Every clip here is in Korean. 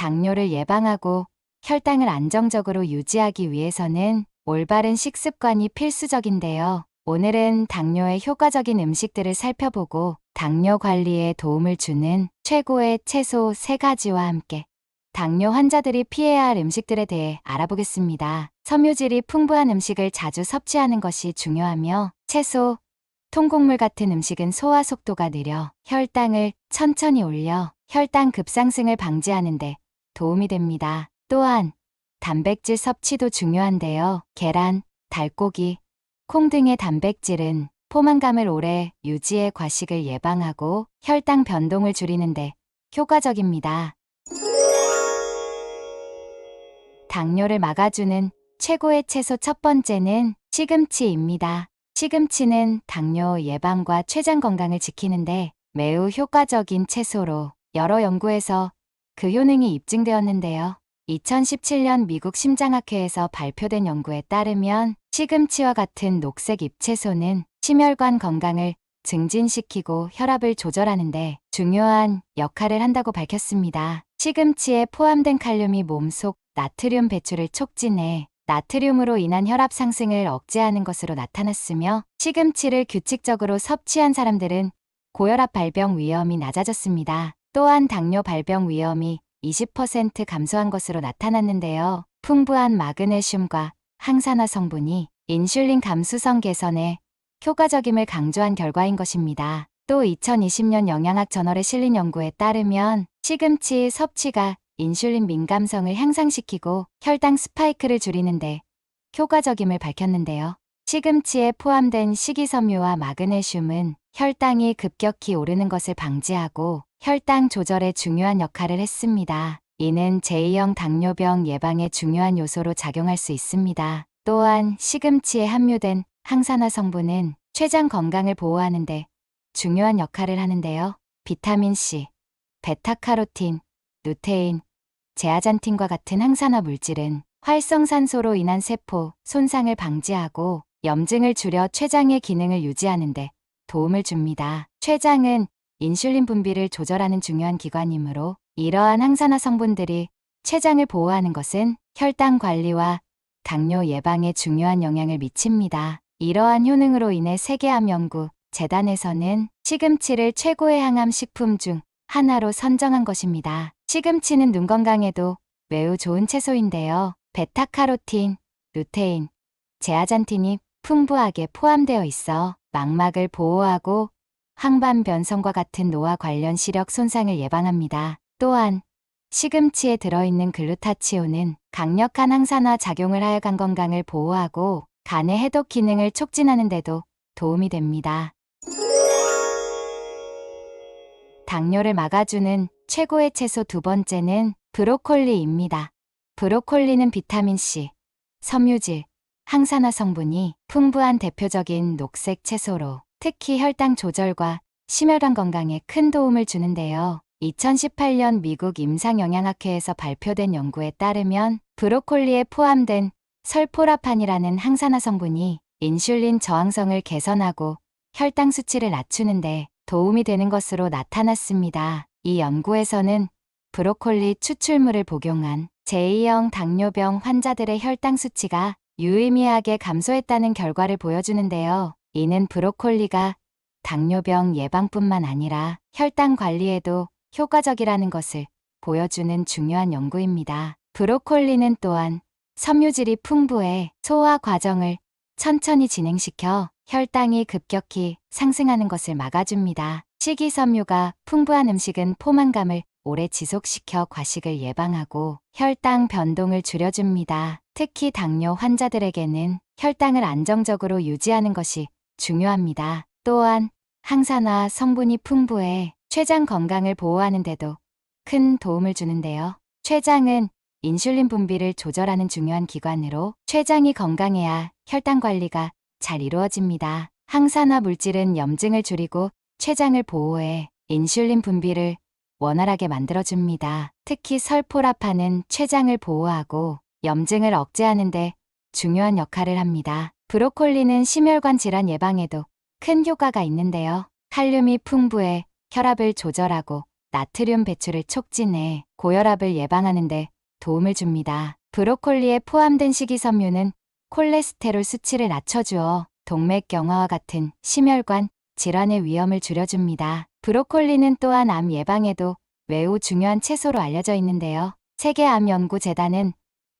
당뇨를 예방하고 혈당을 안정적으로 유지하기 위해서는 올바른 식습관이 필수적인데요. 오늘은 당뇨에 효과적인 음식들을 살펴보고 당뇨 관리에 도움을 주는 최고의 채소 3가지와 함께 당뇨 환자들이 피해야 할 음식들에 대해 알아보겠습니다. 섬유질이 풍부한 음식을 자주 섭취하는 것이 중요하며 채소, 통곡물 같은 음식은 소화 속도가 느려 혈당을 천천히 올려 혈당 급상승을 방지하는 데 도움이 됩니다. 또한 단백질 섭취도 중요한데요. 계란, 닭고기, 콩 등의 단백질은 포만감을 오래 유지해 과식을 예방하고 혈당 변동을 줄이는 데 효과적입니다. 당뇨를 막아주는 최고의 채소 첫 번째는 시금치입니다. 시금치는 당뇨 예방과 췌장 건강을 지키는데 매우 효과적인 채소로 여러 연구에서 그 효능이 입증되었는데요. 2017년 미국 심장학회에서 발표된 연구에 따르면 시금치와 같은 녹색 잎채소는 심혈관 건강을 증진시키고 혈압을 조절하는 데 중요한 역할을 한다고 밝혔습니다. 시금치에 포함된 칼륨이 몸속 나트륨 배출을 촉진해 나트륨으로 인한 혈압 상승을 억제하는 것으로 나타났으며 시금치를 규칙적으로 섭취한 사람들은 고혈압 발병 위험이 낮아졌습니다. 또한 당뇨 발병 위험이 20% 감소한 것으로 나타났는데요. 풍부한 마그네슘과 항산화 성분이 인슐린 감수성 개선에 효과적임을 강조한 결과인 것입니다. 또 2020년 영양학 저널에 실린 연구에 따르면 시금치 섭취가 인슐린 민감성을 향상시키고 혈당 스파이크를 줄이는데 효과적임을 밝혔는데요. 시금치에 포함된 식이섬유와 마그네슘은 혈당이 급격히 오르는 것을 방지하고 혈당 조절에 중요한 역할을 했습니다. 이는 제2형 당뇨병 예방에 중요한 요소로 작용할 수 있습니다. 또한 시금치에 함유된 항산화 성분은 췌장 건강을 보호하는 데 중요한 역할을 하는데요. 비타민 C, 베타카로틴, 루테인, 제아잔틴과 같은 항산화 물질은 활성산소로 인한 세포 손상을 방지하고 염증을 줄여 췌장의 기능을 유지하는 데 도움을 줍니다. 췌장은 인슐린 분비를 조절하는 중요한 기관이므로 이러한 항산화 성분들이 췌장을 보호하는 것은 혈당 관리와 당뇨 예방에 중요한 영향을 미칩니다. 이러한 효능으로 인해 세계암연구 재단에서는 시금치를 최고의 항암 식품 중 하나로 선정한 것입니다. 시금치는 눈 건강에도 매우 좋은 채소인데요. 베타카로틴, 루테인, 제아잔틴이 풍부하게 포함되어 있어 망막을 보호하고 황반변성과 같은 노화 관련 시력 손상을 예방합니다. 또한 시금치에 들어있는 글루타치온은 강력한 항산화 작용을 하여 간 건강을 보호하고 간의 해독 기능을 촉진하는 데도 도움이 됩니다. 당뇨를 막아주는 최고의 채소 두 번째는 브로콜리입니다. 브로콜리는 비타민C, 섬유질, 항산화 성분이 풍부한 대표적인 녹색 채소로 특히 혈당 조절과 심혈관 건강에 큰 도움을 주는데요. 2018년 미국 임상영양학회에서 발표된 연구에 따르면 브로콜리에 포함된 설포라판이라는 항산화 성분이 인슐린 저항성을 개선하고 혈당 수치를 낮추는데 도움이 되는 것으로 나타났습니다. 이 연구에서는 브로콜리 추출물을 복용한 제2형 당뇨병 환자들의 혈당 수치가 유의미하게 감소했다는 결과를 보여주는데요. 이는 브로콜리가 당뇨병 예방뿐만 아니라 혈당 관리에도 효과적이라는 것을 보여주는 중요한 연구입니다. 브로콜리는 또한 섬유질이 풍부해 소화 과정을 천천히 진행시켜 혈당이 급격히 상승하는 것을 막아줍니다. 식이섬유가 풍부한 음식은 포만감을 오래 지속시켜 과식을 예방하고 혈당 변동을 줄여줍니다. 특히 당뇨 환자들에게는 혈당을 안정적으로 유지하는 것이 중요합니다. 또한 항산화 성분이 풍부해 췌장 건강을 보호하는 데도 큰 도움을 주는데요. 췌장은 인슐린 분비를 조절하는 중요한 기관으로 췌장이 건강해야 혈당 관리가 잘 이루어집니다. 항산화 물질은 염증을 줄이고 췌장을 보호해 인슐린 분비를 원활하게 만들어줍니다. 특히 설포라판은 췌장을 보호하고 염증을 억제하는 데 중요한 역할을 합니다. 브로콜리는 심혈관 질환 예방에도 큰 효과가 있는데요. 칼륨이 풍부해 혈압을 조절하고 나트륨 배출을 촉진해 고혈압을 예방하는데 도움을 줍니다. 브로콜리에 포함된 식이섬유는 콜레스테롤 수치를 낮춰주어 동맥경화와 같은 심혈관 질환의 위험을 줄여줍니다. 브로콜리는 또한 암 예방에도 매우 중요한 채소로 알려져 있는데요. 세계암연구재단은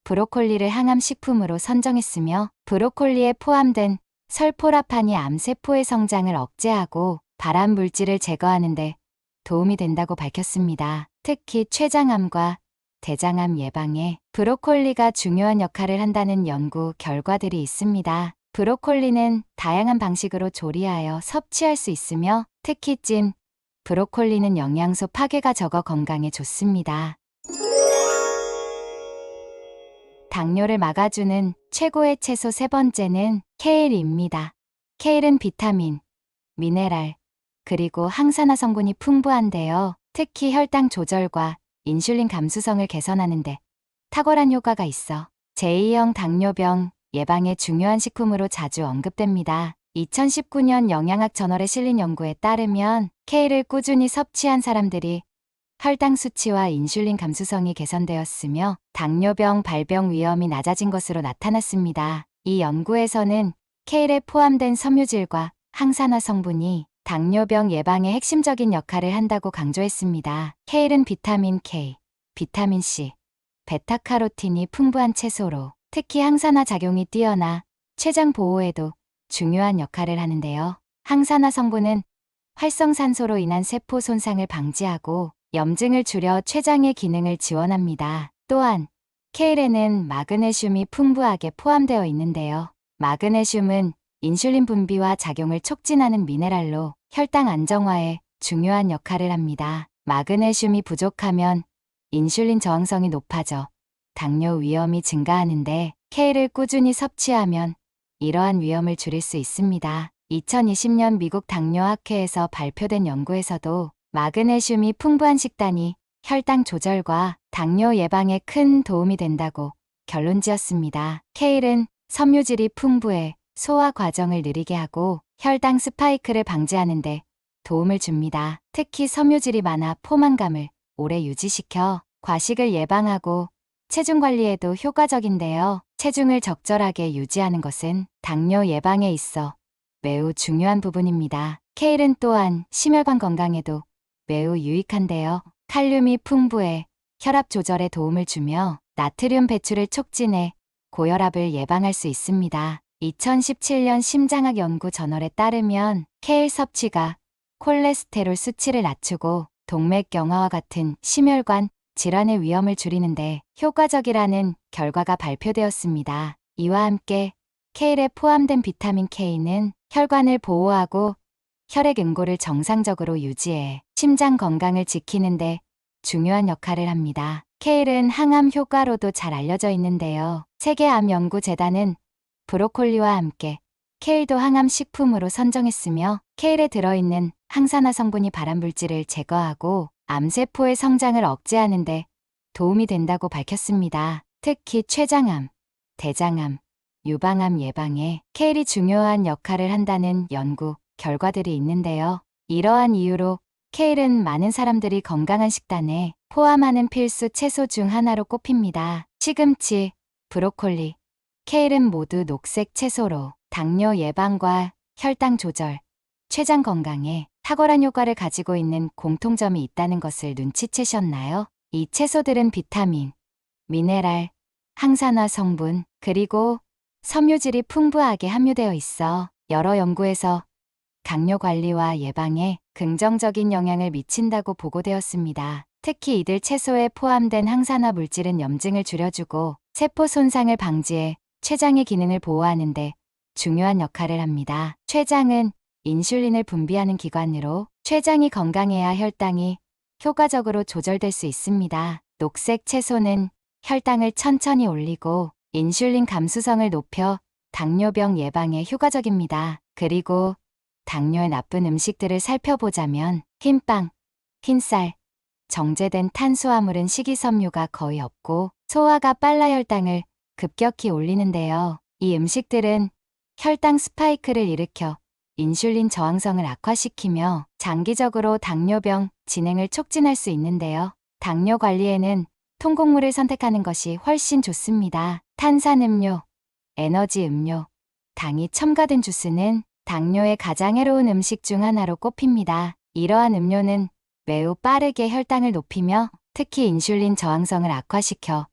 브로콜리를 항암 식품으로 선정했으며 브로콜리에 포함된 설포라판이 암세포의 성장을 억제하고 발암 물질을 제거하는 데 도움이 된다고 밝혔습니다. 특히 췌장암과 대장암 예방에 브로콜리가 중요한 역할을 한다는 연구 결과들이 있습니다. 브로콜리는 다양한 방식으로 조리하여 섭취할 수 있으며 특히 찜, 브로콜리는 영양소 파괴가 적어 건강에 좋습니다. 당뇨를 막아주는 최고의 채소 세 번째는 케일입니다. 케일은 비타민, 미네랄, 그리고 항산화 성분이 풍부한데요. 특히 혈당 조절과 인슐린 감수성을 개선하는데 탁월한 효과가 있어 제2형 당뇨병 예방에 중요한 식품으로 자주 언급됩니다. 2019년 영양학 저널에 실린 연구에 따르면 케일을 꾸준히 섭취한 사람들이 혈당 수치와 인슐린 감수성이 개선되었으며 당뇨병 발병 위험이 낮아진 것으로 나타났습니다. 이 연구에서는 케일에 포함된 섬유질과 항산화 성분이 당뇨병 예방에 핵심적인 역할을 한다고 강조했습니다. 케일은 비타민 K, 비타민 C, 베타카로틴이 풍부한 채소로 특히 항산화 작용이 뛰어나 췌장 보호에도 중요한 역할을 하는데요. 항산화 성분은 활성산소로 인한 세포 손상을 방지하고 염증을 줄여 췌장의 기능을 지원합니다. 또한 케일에는 마그네슘이 풍부하게 포함되어 있는데요. 마그네슘은 인슐린 분비와 작용을 촉진하는 미네랄로 혈당 안정화에 중요한 역할을 합니다. 마그네슘이 부족하면 인슐린 저항성이 높아져 당뇨 위험이 증가하는데 케일을 꾸준히 섭취하면 이러한 위험을 줄일 수 있습니다. 2020년 미국 당뇨학회에서 발표된 연구에서도 마그네슘이 풍부한 식단이 혈당 조절과 당뇨 예방에 큰 도움이 된다고 결론지었습니다. 케일은 섬유질이 풍부해 소화 과정을 느리게 하고 혈당 스파이크를 방지하는 데 도움을 줍니다. 특히 섬유질이 많아 포만감을 오래 유지시켜 과식을 예방하고 체중 관리에도 효과적인데요. 체중을 적절하게 유지하는 것은 당뇨 예방에 있어 매우 중요한 부분입니다. 케일은 또한 심혈관 건강에도 매우 유익한데요. 칼륨이 풍부해 혈압 조절에 도움을 주며 나트륨 배출을 촉진해 고혈압을 예방할 수 있습니다. 2017년 심장학 연구 저널에 따르면 케일 섭취가 콜레스테롤 수치를 낮추고 동맥경화와 같은 심혈관 질환의 위험을 줄이는데 효과적이라는 결과가 발표되었습니다. 이와 함께 케일에 포함된 비타민 K는 혈관을 보호하고 혈액 응고를 정상적으로 유지해 심장 건강을 지키는데 중요한 역할을 합니다. 케일은 항암 효과로도 잘 알려져 있는데요. 세계암연구재단은 브로콜리와 함께 케일도 항암 식품으로 선정했으며 케일에 들어있는 항산화 성분이 발암 물질을 제거하고 암세포의 성장을 억제하는 데 도움이 된다고 밝혔습니다. 특히 췌장암, 대장암, 유방암 예방에 케일이 중요한 역할을 한다는 연구 결과들이 있는데요. 이러한 이유로 케일은 많은 사람들이 건강한 식단에 포함하는 필수 채소 중 하나로 꼽힙니다. 시금치, 브로콜리, 케일은 모두 녹색 채소로 당뇨 예방과 혈당 조절, 췌장 건강에 탁월한 효과를 가지고 있는 공통점이 있다는 것을 눈치채셨나요? 이 채소들은 비타민, 미네랄, 항산화 성분, 그리고 섬유질이 풍부하게 함유되어 있어 여러 연구에서 당뇨 관리와 예방에 긍정적인 영향을 미친다고 보고되었습니다. 특히 이들 채소에 포함된 항산화 물질은 염증을 줄여주고 세포 손상을 방지해 췌장의 기능을 보호하는 데 중요한 역할을 합니다. 췌장은 인슐린을 분비하는 기관으로 췌장이 건강해야 혈당이 효과적으로 조절될 수 있습니다. 녹색 채소는 혈당을 천천히 올리고 인슐린 감수성을 높여 당뇨병 예방에 효과적입니다. 그리고 당뇨에 나쁜 음식들을 살펴보자면 흰빵, 흰쌀, 정제된 탄수화물은 식이섬유가 거의 없고 소화가 빨라 혈당을 급격히 올리는데요. 이 음식들은 혈당 스파이크를 일으켜 인슐린 저항성을 악화시키며 장기적으로 당뇨병 진행을 촉진할 수 있는데요. 당뇨 관리에는 통곡물을 선택하는 것이 훨씬 좋습니다. 탄산음료, 에너지 음료, 당이 첨가된 주스는 당뇨에 가장 해로운 음식 중 하나로 꼽힙니다. 이러한 음료는 매우 빠르게 혈당을 높이며 특히 인슐린 저항성을 악화시켜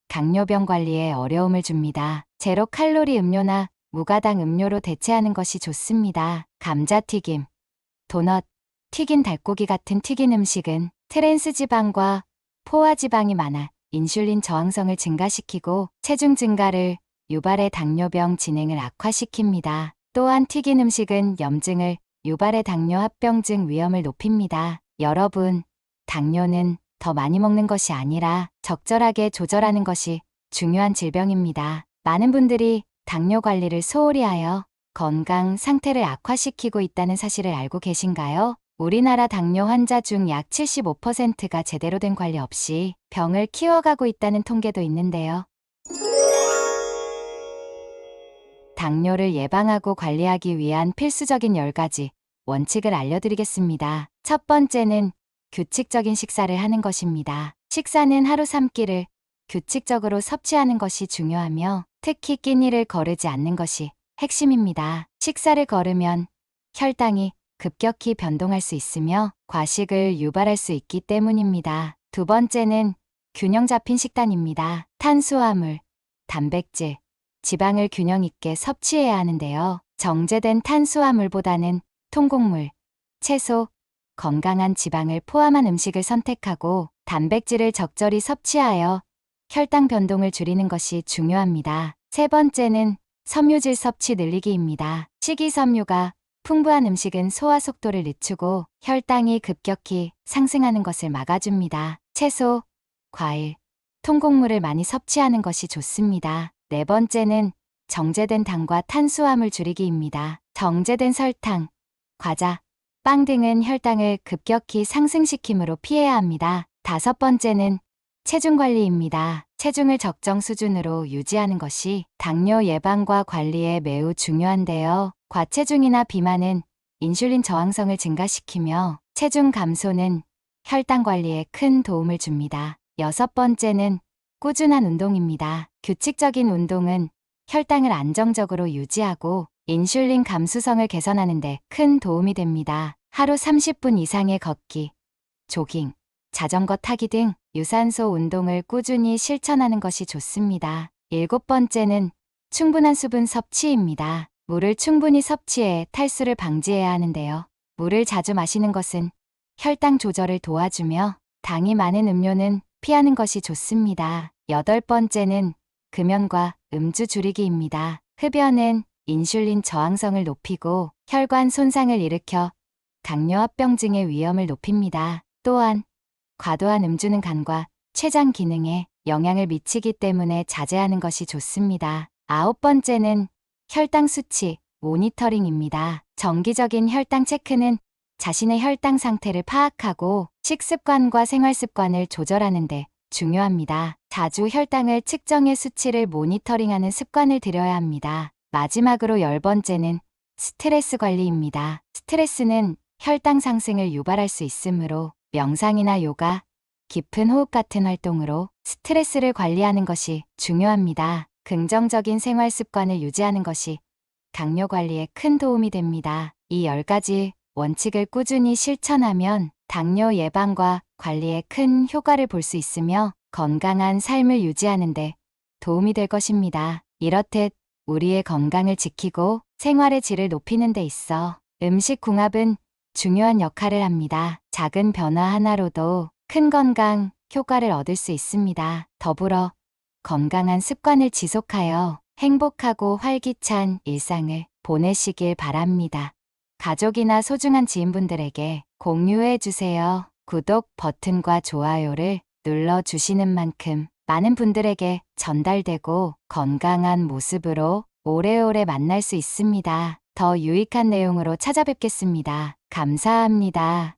당뇨병 관리에 어려움을 줍니다. 제로 칼로리 음료나 무가당 음료로 대체하는 것이 좋습니다. 감자튀김, 도넛, 튀긴 닭고기 같은 튀긴 음식은 트랜스 지방과 포화 지방이 많아 인슐린 저항성을 증가시키고 체중 증가를 유발해 당뇨병 진행을 악화시킵니다. 또한 튀긴 음식은 염증을 유발해 당뇨 합병증 위험을 높입니다. 여러분, 당뇨는 더 많이 먹는 것이 아니라 적절하게 조절하는 것이 중요한 질병입니다. 많은 분들이 당뇨 관리를 소홀히 하여 건강 상태를 악화시키고 있다는 사실을 알고 계신가요? 우리나라 당뇨 환자 중 약 75%가 제대로 된 관리 없이 병을 키워가고 있다는 통계도 있는데요. 당뇨를 예방하고 관리하기 위한 필수적인 10가지 원칙을 알려드리겠습니다. 첫 번째는 규칙적인 식사를 하는 것입니다. 식사는 하루 3끼를 규칙적으로 섭취하는 것이 중요하며 특히 끼니를 거르지 않는 것이 핵심입니다. 식사를 거르면 혈당이 급격히 변동할 수 있으며 과식을 유발할 수 있기 때문입니다. 두 번째는 균형 잡힌 식단입니다. 탄수화물, 단백질, 지방을 균형 있게 섭취해야 하는데요. 정제된 탄수화물보다는 통곡물, 채소, 건강한 지방을 포함한 음식을 선택하고 단백질을 적절히 섭취하여 혈당 변동을 줄이는 것이 중요합니다. 세 번째는 섬유질 섭취 늘리기입니다. 식이섬유가 풍부한 음식은 소화 속도를 늦추고 혈당이 급격히 상승하는 것을 막아줍니다. 채소, 과일, 통곡물을 많이 섭취하는 것이 좋습니다. 네 번째는 정제된 당과 탄수화물 줄이기입니다. 정제된 설탕, 과자, 빵 등은 혈당을 급격히 상승시키므로 피해야 합니다. 다섯 번째는 체중 관리입니다. 체중을 적정 수준으로 유지하는 것이 당뇨 예방과 관리에 매우 중요한데요. 과체중이나 비만은 인슐린 저항성을 증가시키며 체중 감소는 혈당 관리에 큰 도움을 줍니다. 여섯 번째는 꾸준한 운동입니다. 규칙적인 운동은 혈당을 안정적으로 유지하고 인슐린 감수성을 개선하는 데 큰 도움이 됩니다. 하루 30분 이상의 걷기, 조깅, 자전거 타기 등 유산소 운동을 꾸준히 실천하는 것이 좋습니다. 일곱 번째는 충분한 수분 섭취입니다. 물을 충분히 섭취해 탈수를 방지해야 하는데요. 물을 자주 마시는 것은 혈당 조절을 도와주며 당이 많은 음료는 피하는 것이 좋습니다. 여덟 번째는 금연과 음주 줄이기입니다. 흡연은 인슐린 저항성을 높이고 혈관 손상을 일으켜 당뇨합병증의 위험을 높입니다. 또한 과도한 음주는 간과 췌장 기능에 영향을 미치기 때문에 자제하는 것이 좋습니다. 아홉 번째는 혈당 수치 모니터링입니다. 정기적인 혈당 체크는 자신의 혈당 상태를 파악하고 식습관과 생활습관을 조절하는 데 중요합니다. 자주 혈당을 측정해 수치를 모니터링하는 습관을 들여야 합니다. 마지막으로 열 번째는 스트레스 관리입니다. 스트레스는 혈당 상승을 유발할 수 있으므로 명상이나 요가, 깊은 호흡 같은 활동으로 스트레스를 관리하는 것이 중요합니다. 긍정적인 생활 습관을 유지하는 것이 당뇨 관리에 큰 도움이 됩니다. 이 10가지 원칙을 꾸준히 실천하면 당뇨 예방과 관리에 큰 효과를 볼 수 있으며 건강한 삶을 유지하는 데 도움이 될 것입니다. 이렇듯 우리의 건강을 지키고 생활의 질을 높이는 데 있어 음식 궁합은 중요한 역할을 합니다. 작은 변화 하나로도 큰 건강 효과를 얻을 수 있습니다. 더불어 건강한 습관을 지속하여 행복하고 활기찬 일상을 보내시길 바랍니다. 가족이나 소중한 지인분들에게 공유해 주세요. 구독 버튼과 좋아요를 눌러주시는 만큼 많은 분들에게 전달되고 건강한 모습으로 오래오래 만날 수 있습니다. 더 유익한 내용으로 찾아뵙겠습니다. 감사합니다.